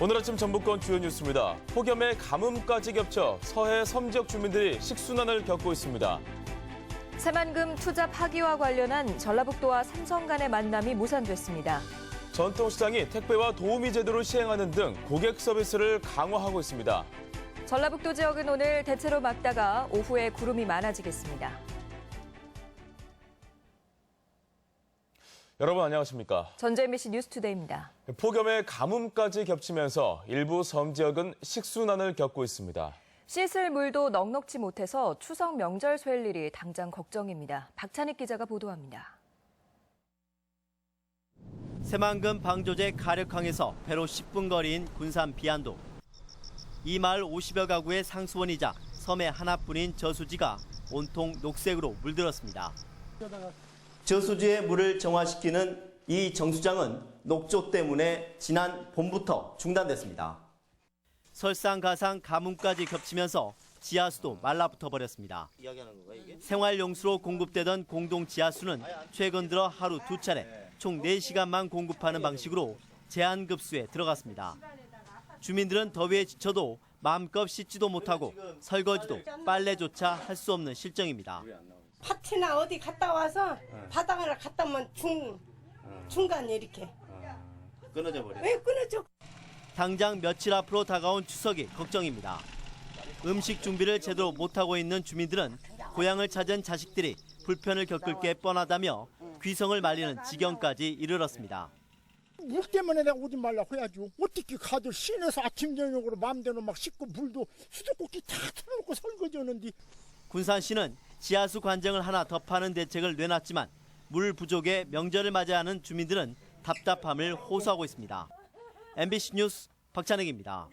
오늘 아침 전북권 주요 뉴스입니다. 폭염에 가뭄까지 겹쳐 서해 섬 지역 주민들이 식순환을 겪고 있습니다. 새만금 투자 파기와 관련한 전라북도와 삼성 간의 만남이 무산됐습니다. 전통시장이 택배와 도우미 제도를 시행하는 등 고객 서비스를 강화하고 있습니다. 전라북도 지역은 오늘 대체로 맑다가 오후에 구름이 많아지겠습니다. 여러분 안녕하십니까? 전주 MBC 뉴스투데이입니다. 폭염에 가뭄까지 겹치면서 일부 섬 지역은 식순환을 겪고 있습니다. 씻을 물도 넉넉지 못해서 추석 명절 쐴 일이 당장 걱정입니다. 박찬익 기자가 보도합니다. 새만금 방조제 가력항에서 배로 10분 거리인 군산 비안도. 이 마을 50여 가구의 상수원이자 섬의 하나뿐인 저수지가 온통 녹색으로 물들었습니다. 저수지의 물을 정화시키는 이 정수장은 녹조 때문에 지난 봄부터 중단됐습니다. 설상가상 가뭄까지 겹치면서 지하수도 말라붙어 버렸습니다. 생활용수로 공급되던 공동 지하수는 최근 들어 하루 2차례 총 4시간만 공급하는 방식으로 제한급수에 들어갔습니다. 주민들은 더위에 지쳐도 마음껏 씻지도 못하고 설거지도 빨래조차 할 수 없는 실정입니다. 파티나 어디 갔다 와서 바닥을 갔다 오면 중간에 이렇게 끊어져 버려요. 왜 끊어져? 당장 며칠 앞으로 다가온 추석이 걱정입니다. 음식 준비를 제대로 못하고 있는 주민들은 고향을 찾은 자식들이 불편을 겪을 게 뻔하다며 귀성을 말리는 지경까지 이르렀습니다. 물 때문에 내가 오지 말라고 해야죠. 어떻게 가들 시내에서 아침 저녁으로 마음대로 막 씻고 물도 수도꼭지 다 틀어놓고 설거지하는데. 군산시는 지하수 관정을 하나 더 파는 대책을 내놨지만 물 부족에 명절을 맞이하는 주민들은 답답함을 호소하고 있습니다. MBC 뉴스 박찬익입니다.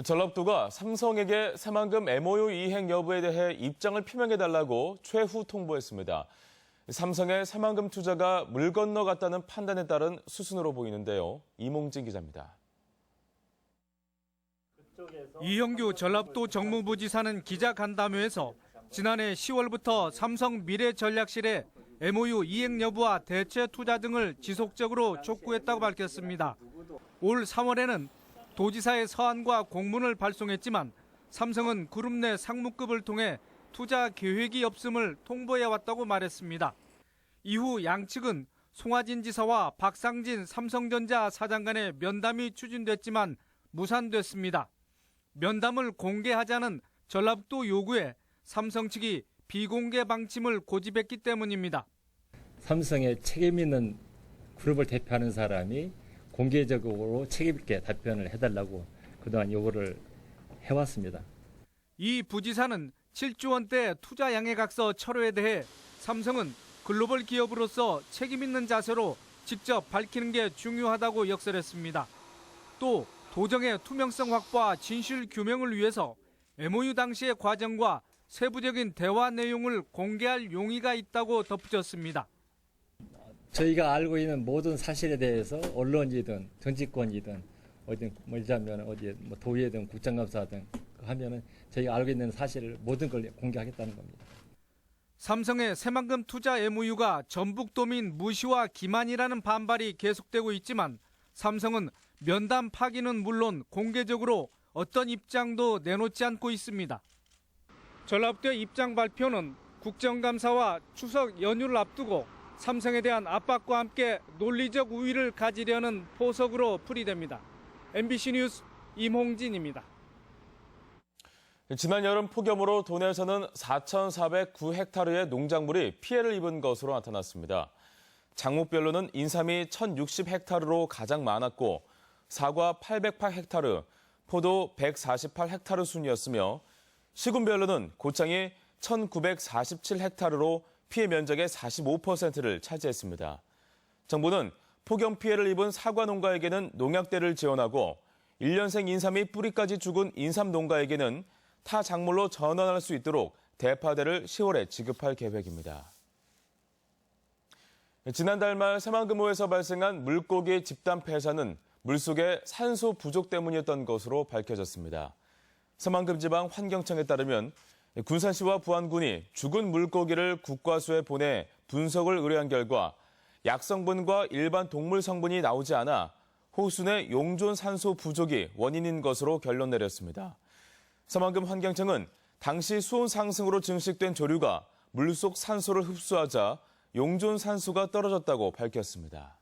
전라북도가 삼성에게 새만금 MOU 이행 여부에 대해 입장을 표명해달라고 최후 통보했습니다. 삼성의 새만금 투자가 물 건너갔다는 판단에 따른 수순으로 보이는데요. 이몽진 기자입니다. 이형규 전라북도 정무부지사는 기자간담회에서 지난해 10월부터 삼성 미래전략실에 MOU 이행 여부와 대체 투자 등을 지속적으로 촉구했다고 밝혔습니다. 올 3월에는 도지사의 서한과 공문을 발송했지만 삼성은 그룹 내 상무급을 통해 투자 계획이 없음을 통보해왔다고 말했습니다. 이후 양측은 송하진 지사와 박상진 삼성전자 사장 간의 면담이 추진됐지만 무산됐습니다. 면담을 공개하자는 전라북도 요구에 삼성 측이 비공개 방침을 고집했기 때문입니다. 삼성의 책임 있는 그룹을 대표하는 사람이 공개적으로 책임 있게 답변을 해달라고 그동안 요구를 해왔습니다. 이 부지사는 7조 원대 투자 양해각서 철회에 대해 삼성은 글로벌 기업으로서 책임 있는 자세로 직접 밝히는 게 중요하다고 역설했습니다. 또 도정의 투명성 확보와 진실 규명을 위해서 MOU 당시의 과정과 세부적인 대화 내용을 공개할 용의가 있다고 덧붙였습니다. 저희가 알고 있는 모든 사실에 대해서 언론이든 정치권이든 어디 말하자면 어디 도의회든 국정감사든 하면은 저희가 알고 있는 사실을 모든 걸 공개하겠다는 겁니다. 삼성의 새만금 투자 MOU가 전북도민 무시와 기만이라는 반발이 계속되고 있지만 삼성은 면담 파기는 물론 공개적으로 어떤 입장도 내놓지 않고 있습니다. 전라북도의 입장 발표는 국정감사와 추석 연휴를 앞두고 삼성에 대한 압박과 함께 논리적 우위를 가지려는 포석으로 풀이됩니다. MBC 뉴스 임홍진입니다. 지난 여름 폭염으로 도내에서는 4,409헥타르의 농작물이 피해를 입은 것으로 나타났습니다. 작물별로는 인삼이 1,060헥타르로 가장 많았고 사과 808헥타르, 포도 148헥타르 순이었으며 시군별로는 고창이 1,947헥타르로 피해 면적의 45%를 차지했습니다. 정부는 폭염 피해를 입은 사과 농가에게는 농약대를 지원하고 1년생 인삼이 뿌리까지 죽은 인삼 농가에게는 타 작물로 전환할 수 있도록 대파대를 10월에 지급할 계획입니다. 지난달 말 새만금호에서 발생한 물고기 집단 폐사는 물속의 산소 부족 때문이었던 것으로 밝혀졌습니다. 새만금지방 환경청에 따르면 군산시와 부안군이 죽은 물고기를 국과수에 보내 분석을 의뢰한 결과 약성분과 일반 동물 성분이 나오지 않아 호수 내 용존 산소 부족이 원인인 것으로 결론 내렸습니다. 새만금 환경청은 당시 수온 상승으로 증식된 조류가 물속 산소를 흡수하자 용존 산소가 떨어졌다고 밝혔습니다.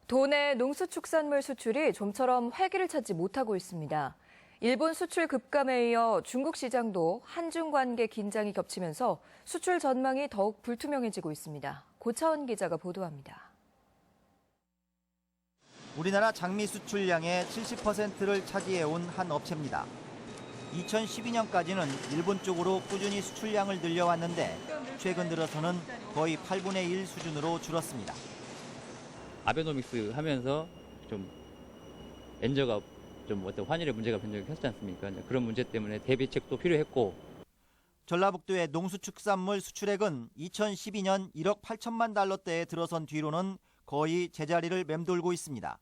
도내 농수축산물 수출이 좀처럼 활기를 찾지 못하고 있습니다. 일본 수출 급감에 이어 중국 시장도 한중 관계 긴장이 겹치면서 수출 전망이 더욱 불투명해지고 있습니다. 고차원 기자가 보도합니다. 우리나라 장미 수출량의 70%를 차지해온 한 업체입니다. 2012년까지는 일본 쪽으로 꾸준히 수출량을 늘려왔는데 최근 들어서는 거의 8분의 1 수준으로 줄었습니다. 아베노믹스 하면서 좀 엔저가 좀 어떤 환율의 문제가 굉장히 컸지 않습니까? 그런 문제 때문에 대비책도 필요했고. 전라북도의 농수축산물 수출액은 2012년 1억 8천만 달러대에 들어선 뒤로는 거의 제자리를 맴돌고 있습니다.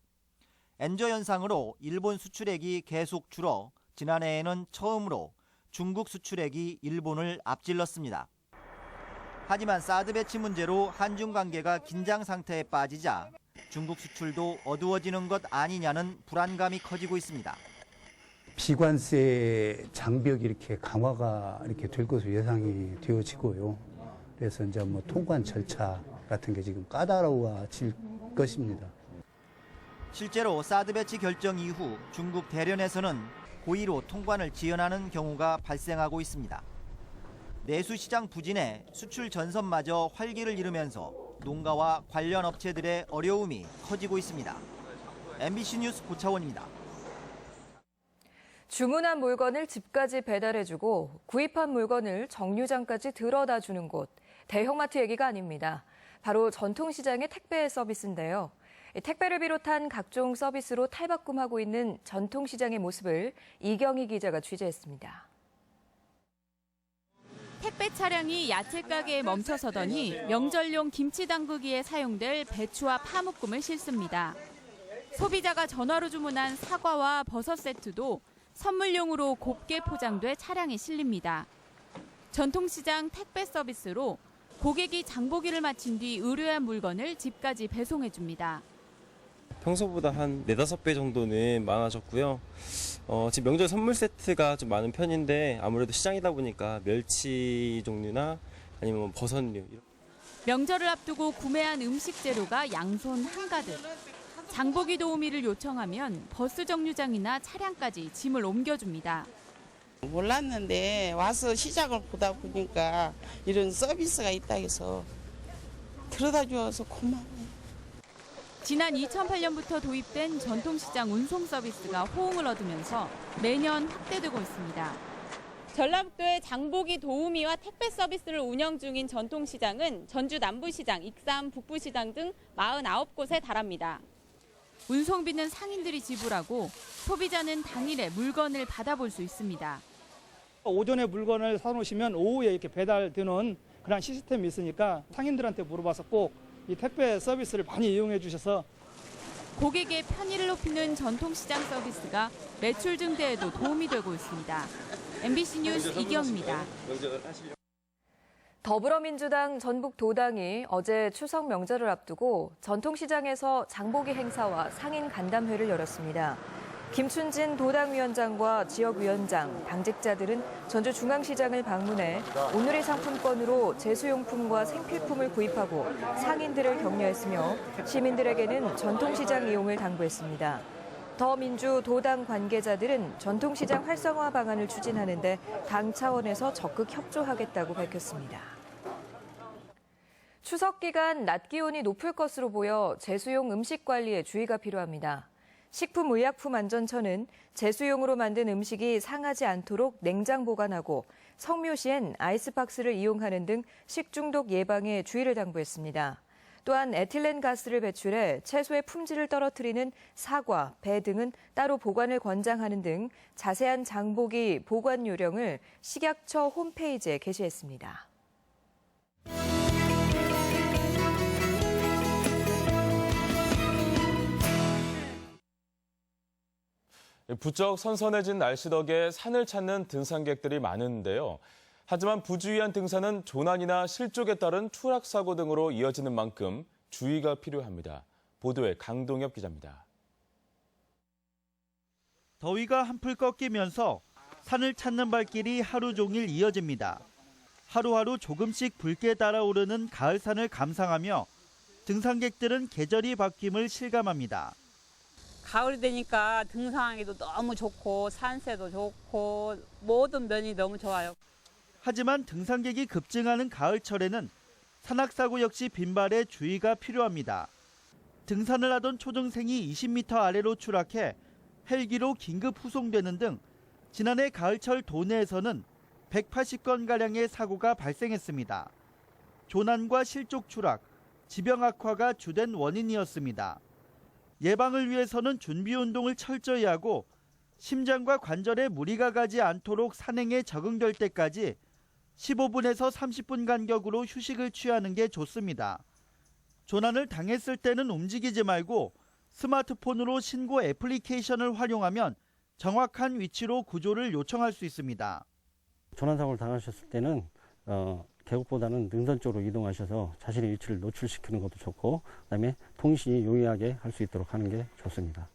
엔저 현상으로 일본 수출액이 계속 줄어 지난해에는 처음으로 중국 수출액이 일본을 앞질렀습니다. 하지만 사드 배치 문제로 한중 관계가 긴장 상태에 빠지자 중국 수출도 어두워지는 것 아니냐는 불안감이 커지고 있습니다. 비관세 장벽이 이렇게 강화가 이렇게 될 것으로 예상이 되어지고요. 그래서 이제 뭐 통관 절차 같은 게 지금 까다로워질 것입니다. 실제로 사드 배치 결정 이후 중국 대련에서는 고의로 통관을 지연하는 경우가 발생하고 있습니다. 내수 시장 부진에 수출 전선마저 활기를 잃으면서 농가와 관련 업체들의 어려움이 커지고 있습니다. MBC 뉴스 고차원입니다. 주문한 물건을 집까지 배달해주고 구입한 물건을 정류장까지 들어다주는 곳, 대형마트 얘기가 아닙니다. 바로 전통시장의 택배 서비스인데요. 택배를 비롯한 각종 서비스로 탈바꿈하고 있는 전통시장의 모습을 이경희 기자가 취재했습니다. 택배 차량이 야채 가게에 멈춰서더니 명절용 김치 담그기에 사용될 배추와 파묶음을 싣습니다. 소비자가 전화로 주문한 사과와 버섯 세트도 선물용으로 곱게 포장돼 차량에 실립니다. 전통시장 택배 서비스로 고객이 장보기를 마친 뒤 의뢰한 물건을 집까지 배송해줍니다. 평소보다 한 4-5배 정도는 많아졌고요. 지금 명절 선물 세트가 좀 많은 편인데 아무래도 시장이다 보니까 멸치 종류나 아니면 버섯류. 명절을 앞두고 구매한 음식 재료가 양손 한가득. 장보기 도우미를 요청하면 버스 정류장이나 차량까지 짐을 옮겨줍니다. 몰랐는데 와서 시장을 보다 보니까 이런 서비스가 있다 해서 들여다 주어서 고마워요. 지난 2008년부터 도입된 전통시장 운송 서비스가 호응을 얻으면서 매년 확대되고 있습니다. 전라북도의 장보기 도우미와 택배 서비스를 운영 중인 전통시장은 전주 남부시장, 익산 북부시장 등 49곳에 달합니다. 운송비는 상인들이 지불하고 소비자는 당일에 물건을 받아볼 수 있습니다. 오전에 물건을 사놓으시면 오후에 이렇게 배달되는 그런 시스템이 있으니까 상인들한테 물어봐서 꼭 이 택배 서비스를 많이 이용해 주셔서 고객의 편의를 높이는 전통시장 서비스가 매출 증대에도 도움이 되고 있습니다. MBC 뉴스 이경입니다. 더불어민주당 전북도당이 어제 추석 명절을 앞두고 전통시장에서 장보기 행사와 상인 간담회를 열었습니다. 김춘진 도당위원장과 지역위원장, 당직자들은 전주중앙시장을 방문해 오늘의 상품권으로 제수용품과 생필품을 구입하고 상인들을 격려했으며 시민들에게는 전통시장 이용을 당부했습니다. 더민주 도당 관계자들은 전통시장 활성화 방안을 추진하는데 당 차원에서 적극 협조하겠다고 밝혔습니다. 추석 기간 낮 기온이 높을 것으로 보여 제수용 음식 관리에 주의가 필요합니다. 식품의약품안전처는 제수용으로 만든 음식이 상하지 않도록 냉장 보관하고 성묘시엔 아이스박스를 이용하는 등 식중독 예방에 주의를 당부했습니다. 또한 에틸렌 가스를 배출해 채소의 품질을 떨어뜨리는 사과, 배 등은 따로 보관을 권장하는 등 자세한 장보기 보관 요령을 식약처 홈페이지에 게시했습니다. 부쩍 선선해진 날씨 덕에 산을 찾는 등산객들이 많은데요. 하지만 부주의한 등산은 조난이나 실족에 따른 추락사고 등으로 이어지는 만큼 주의가 필요합니다. 보도에 강동엽 기자입니다. 더위가 한풀 꺾이면서 산을 찾는 발길이 하루 종일 이어집니다. 하루하루 조금씩 붉게 달아오르는 가을산을 감상하며 등산객들은 계절이 바뀜을 실감합니다. 가을이 되니까 등산하기도 너무 좋고 산세도 좋고 모든 면이 너무 좋아요. 하지만 등산객이 급증하는 가을철에는 산악사고 역시 빈발에 주의가 필요합니다. 등산을 하던 초등생이 20m 아래로 추락해 헬기로 긴급 후송되는 등 지난해 가을철 도내에서는 180건가량의 사고가 발생했습니다. 조난과 실족 추락, 지병 악화가 주된 원인이었습니다. 예방을 위해서는 준비운동을 철저히 하고 심장과 관절에 무리가 가지 않도록 산행에 적응될 때까지 15분에서 30분 간격으로 휴식을 취하는 게 좋습니다. 조난을 당했을 때는 움직이지 말고 스마트폰으로 신고 애플리케이션을 활용하면 정확한 위치로 구조를 요청할 수 있습니다. 조난사고를 당하셨을 때는 계곡보다는 능선 쪽으로 이동하셔서 자신의 위치를 노출시키는 것도 좋고 그다음에 통신이 용이하게 할 수 있도록 하는 게 좋습니다.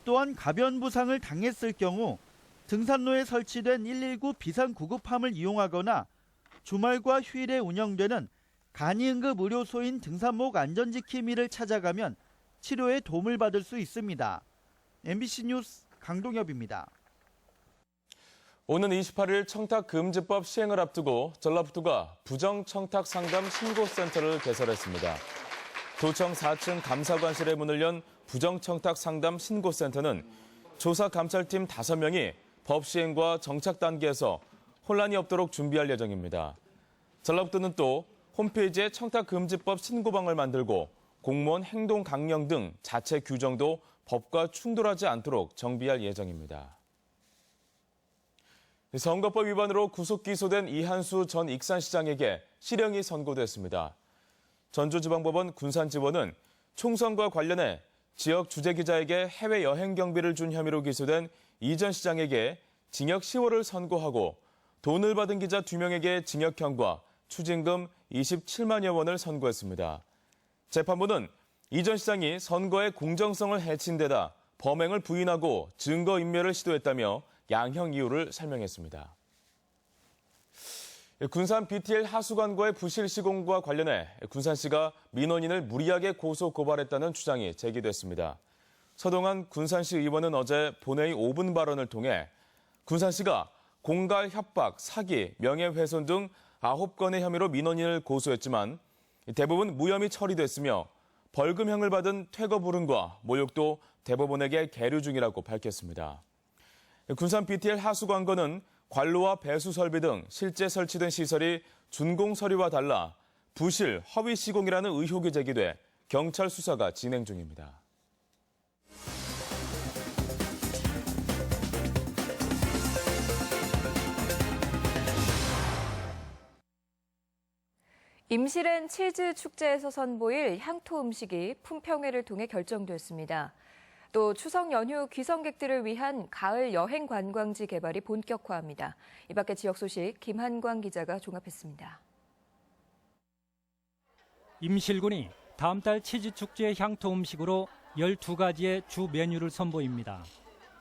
또한 가변 부상을 당했을 경우 등산로에 설치된 119 비상구급함을 이용하거나 주말과 휴일에 운영되는 간이응급 의료소인 등산목 안전지킴이를 찾아가면 치료에 도움을 받을 수 있습니다. MBC 뉴스 강동엽입니다. 오는 28일 청탁금지법 시행을 앞두고 전라북도가 부정청탁 상담 신고센터를 개설했습니다. 도청 4층 감사관실에 문을 연 부정청탁 상담 신고센터는 조사감찰팀 5명이 법 시행과 정착 단계에서 혼란이 없도록 준비할 예정입니다. 전라북도는 또 홈페이지에 청탁금지법 신고방을 만들고 공무원 행동 강령 등 자체 규정도 법과 충돌하지 않도록 정비할 예정입니다. 선거법 위반으로 구속 기소된 이한수 전 익산시장에게 실형이 선고됐습니다. 전주지방법원 군산지원은 총선과 관련해 지역 주재기자에게 해외 여행 경비를 준 혐의로 기소된 이 전 시장에게 징역 10월을 선고하고 돈을 받은 기자 2명에게 징역형과 추징금 27만여 원을 선고했습니다. 재판부는 이 전 시장이 선거의 공정성을 해친 데다 범행을 부인하고 증거인멸을 시도했다며 양형 이유를 설명했습니다. 군산 BTL 하수관과의 부실 시공과 관련해 군산시가 민원인을 무리하게 고소 고발했다는 주장이 제기됐습니다. 서동환 군산시 의원은 어제 본회의 5분 발언을 통해 군산시가 공갈, 협박, 사기, 명예훼손 등 9건의 혐의로 민원인을 고소했지만 대부분 무혐의 처리됐으며 벌금형을 받은 퇴거 불응과 모욕도 대법원에게 계류 중이라고 밝혔습니다. 군산 BTL 하수관건은 관로와 배수 설비 등 실제 설치된 시설이 준공 서류와 달라 부실, 허위 시공이라는 의혹이 제기돼 경찰 수사가 진행 중입니다. 임실엔 치즈 축제에서 선보일 향토 음식이 품평회를 통해 결정됐습니다. 또 추석 연휴 귀성객들을 위한 가을 여행 관광지 개발이 본격화합니다. 이 밖의 지역 소식 김한광 기자가 종합했습니다. 임실군이 다음 달 치즈축제 향토 음식으로 12가지의 주 메뉴를 선보입니다.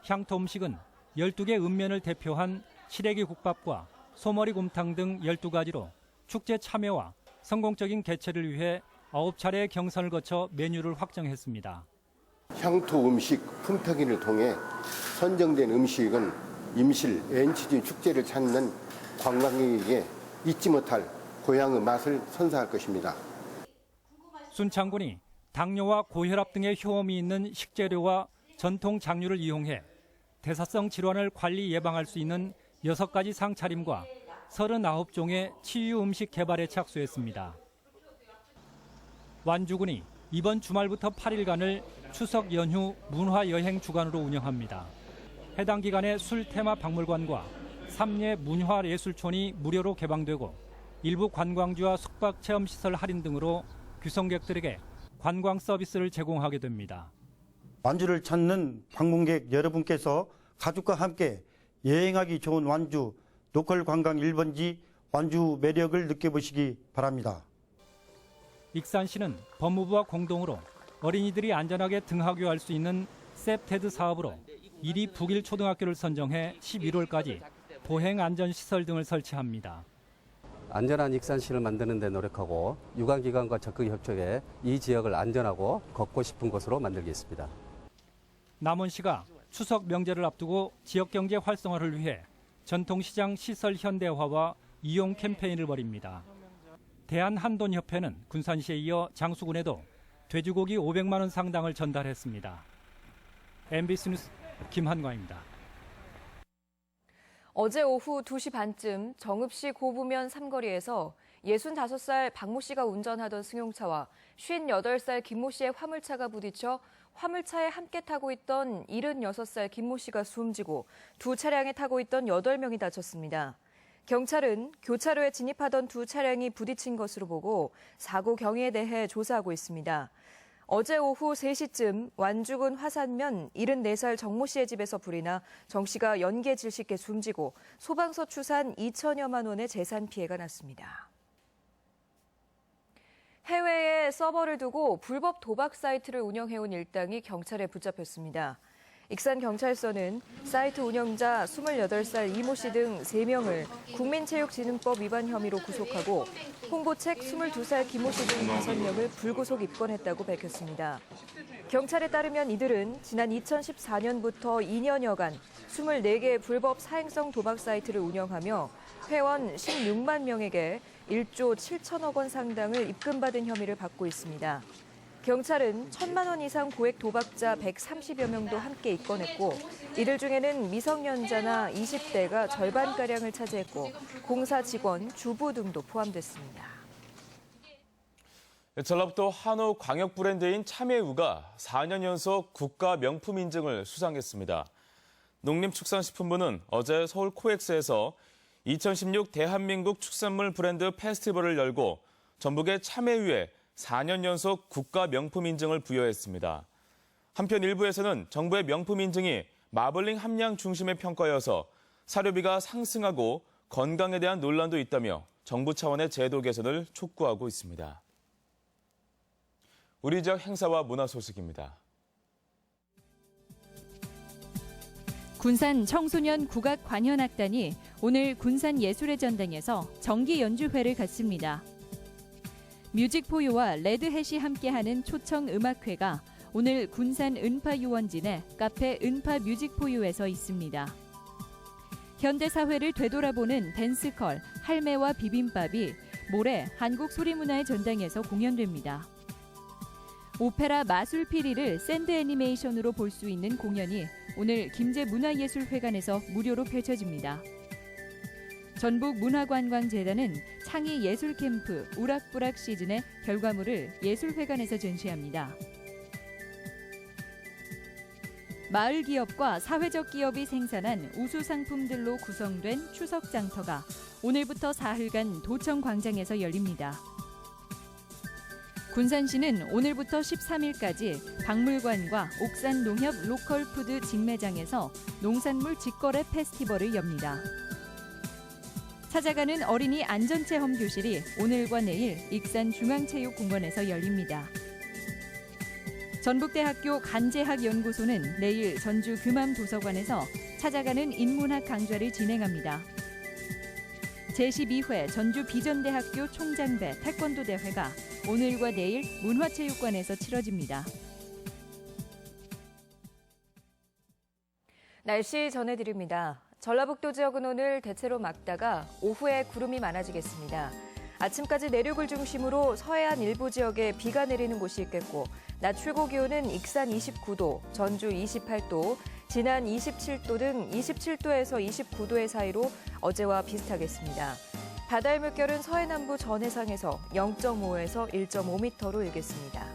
향토 음식은 12개 읍면을 대표한 시래기 국밥과 소머리 곰탕 등 12가지로 축제 참여와 성공적인 개최를 위해 9차례의 경선을 거쳐 메뉴를 확정했습니다. 향토 음식 품평회를 통해 선정된 음식은 임실 엔치즈 축제를 찾는 관광객에게 잊지 못할 고향의 맛을 선사할 것입니다. 순창군이 당뇨와 고혈압 등의 효험이 있는 식재료와 전통 장류를 이용해 대사성 질환을 관리 예방할 수 있는 6가지 상차림과 39종의 치유 음식 개발에 착수했습니다. 완주군이 이번 주말부터 8일간을 추석 연휴 문화여행 주간으로 운영합니다. 해당 기간에 술 테마 박물관과 삼례 문화예술촌이 무료로 개방되고 일부 관광지와 숙박체험시설 할인 등으로 귀성객들에게 관광 서비스를 제공하게 됩니다. 완주를 찾는 방문객 여러분께서 가족과 함께 여행하기 좋은 완주 로컬 관광 1번지 완주 매력을 느껴보시기 바랍니다. 익산시는 법무부와 공동으로 어린이들이 안전하게 등하교할 수 있는 셉테드 사업으로 1위 북일 초등학교를 선정해 11월까지 보행 안전시설 등을 설치합니다. 안전한 익산시를 만드는 데 노력하고 유관기관과 적극 협력해 이 지역을 안전하고 걷고 싶은 곳으로 만들겠습니다. 남원시가 추석 명절을 앞두고 지역경제 활성화를 위해 전통시장 시설 현대화와 이용 캠페인을 벌입니다. 대한한돈협회는 군산시에 이어 장수군에도 돼지고기 500만 원 상당을 전달했습니다. MBC 뉴스 김한광입니다. 어제 오후 2시 반쯤 정읍시 고부면 삼거리에서 65살 박모 씨가 운전하던 승용차와 58살 김모 씨의 화물차가 부딪혀 화물차에 함께 타고 있던 76살 김모 씨가 숨지고 두 차량에 타고 있던 8명이 다쳤습니다. 경찰은 교차로에 진입하던 두 차량이 부딪힌 것으로 보고 사고 경위에 대해 조사하고 있습니다. 어제 오후 3시쯤 완주군 화산면 74살 정모 씨의 집에서 불이 나 정 씨가 연기에 질식해 숨지고 소방서 추산 2천여만 원의 재산 피해가 났습니다. 해외에 서버를 두고 불법 도박 사이트를 운영해온 일당이 경찰에 붙잡혔습니다. 익산경찰서는 사이트 운영자 28살 이모 씨 등 3명을 국민체육진흥법 위반 혐의로 구속하고 홍보책 22살 김모 씨 등 5명을 불구속 입건했다고 밝혔습니다. 경찰에 따르면 이들은 지난 2014년부터 2년여간 24개의 불법 사행성 도박 사이트를 운영하며 회원 16만 명에게 1조 7천억 원 상당을 입금받은 혐의를 받고 있습니다. 경찰은 1,000만 원 이상 고액 도박자 130여 명도 함께 입건했고 이들 중에는 미성년자나 20대가 절반가량을 차지했고 공사 직원, 주부 등도 포함됐습니다. 전라북도 한우 광역 브랜드인 참외우가 4년 연속 국가 명품 인증을 수상했습니다. 농림축산식품부는 어제 서울 코엑스에서 2016 대한민국 축산물 브랜드 페스티벌을 열고 전북의 참외우에 4년 연속 국가 명품 인증을 부여했습니다. 한편 일부에서는 정부의 명품 인증이 마블링 함량 중심의 평가여서 사료비가 상승하고 건강에 대한 논란도 있다며 정부 차원의 제도 개선을 촉구하고 있습니다. 우리 지역 행사와 문화 소식입니다. 군산 청소년 국악 관현악단이 오늘 군산 예술의 전당에서 정기 연주회를 갖습니다. 뮤직포유와 레드햇이 함께하는 초청 음악회가 오늘 군산 은파 유원진의 카페 은파 뮤직포유에서 있습니다. 현대사회를 되돌아보는 댄스컬 할매와 비빔밥이 모레 한국소리문화의 전당에서 공연됩니다. 오페라 마술피리를 샌드 애니메이션으로 볼 수 있는 공연이 오늘 김제문화예술회관에서 무료로 펼쳐집니다. 전북문화관광재단은 창의 예술캠프 우락부락 시즌의 결과물을 예술회관에서 전시합니다. 마을 기업과 사회적 기업이 생산한 우수 상품들로 구성된 추석 장터가 오늘부터 사흘간 도청 광장에서 열립니다. 군산시는 오늘부터 13일까지 박물관과 옥산 농협 로컬푸드 직매장에서 농산물 직거래 페스티벌을 엽니다. 찾아가는 어린이 안전체험 교실이 오늘과 내일 익산중앙체육공원에서 열립니다. 전북대학교 간제학연구소는 내일 전주 금암도서관에서 찾아가는 인문학 강좌를 진행합니다. 제12회 전주비전대학교 총장배 태권도 대회가 오늘과 내일 문화체육관에서 치러집니다. 날씨 전해드립니다. 전라북도 지역은 오늘 대체로 맑다가 오후에 구름이 많아지겠습니다. 아침까지 내륙을 중심으로 서해안 일부 지역에 비가 내리는 곳이 있겠고 낮 최고 기온은 익산 29도, 전주 28도, 진안 27도 등 27도에서 29도의 사이로 어제와 비슷하겠습니다. 바다의 물결은 서해남부 전해상에서 0.5에서 1.5m로 일겠습니다.